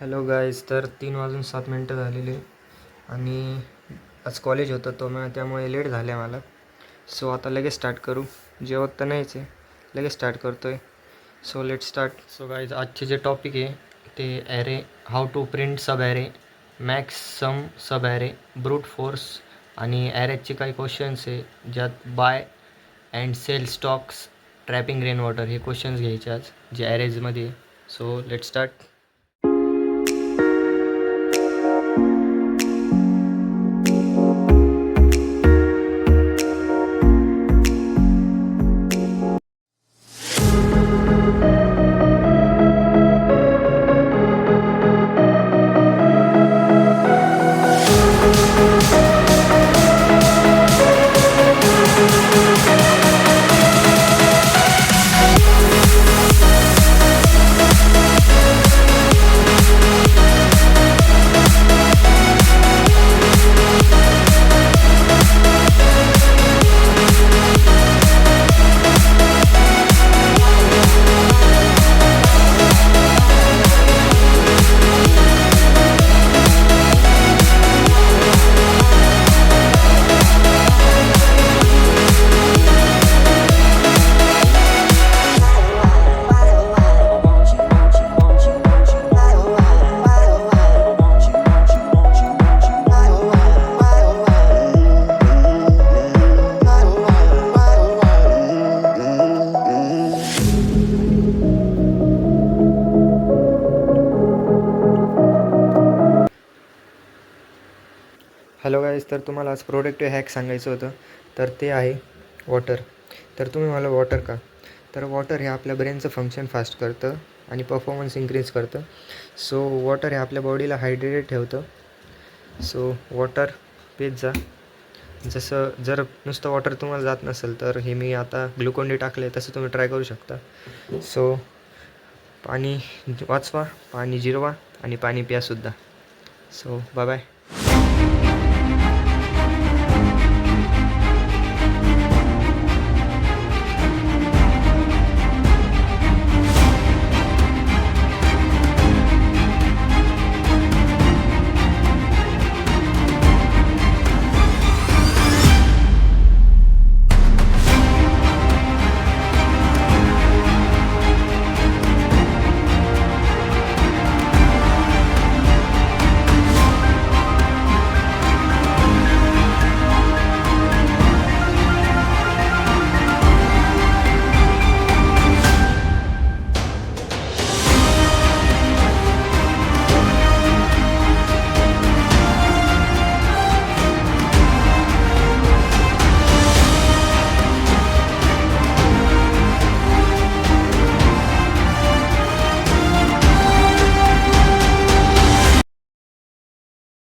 Hello guys, तर 3:07 झालेले आणि आज कॉलेज होतं त्यामुळे लेट झाले मला. सो आता लगेच स्टार्ट करू. जेवत तर नाहीच आहे, लगेच स्टार्ट करतो आहे. So let start. So guys, आजचे जे टॉपिक आहे ते array, how to print sub array, max sum sub array, brute force आणि ॲरेजचे काही क्वेश्चन्स आहे ज्यात buy and sell stocks, trapping rain water हे क्वेश्चन्स घ्यायचे आज जे ॲरेजमध्ये. So let start. Hello guys, तर तुम्हाला आज प्रोडक्टिव्ह हॅक सांगायचं होतं. तर ते आहे वॉटर. तर तुम्ही मला वॉटर का? तर वॉटर हे आपल्या ब्रेनचं फंक्शन फास्ट करतं आणि परफॉर्मन्स इन्क्रीज करतं. सो वॉटर हे आपल्या बॉडीला हायड्रेटेड ठेवतं. सो वॉटर पीत जा. जसं जर नुसतं वॉटर तुम्हाला जात नसेल तर हे मी आता ग्लुकोन डी टाकले, तसं तुम्ही ट्राय करू शकता. सो पाणी वाचवा, पाणी जिरवा आणि पाणी प्यासुद्धा. So bye bye.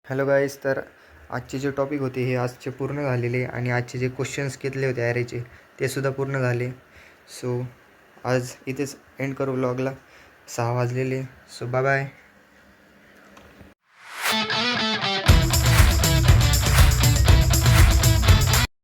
Hello guys, तर आजचे जे टॉपिक होते हे आजचे पूर्ण झालेले आणि आजचे जे क्वेश्चन्स घेतले होते ॲरेचे ते सुद्धा पूर्ण झाले. सो आज इथेच एंड करू व्लॉगला. 6 वाजलेले. So bye bye.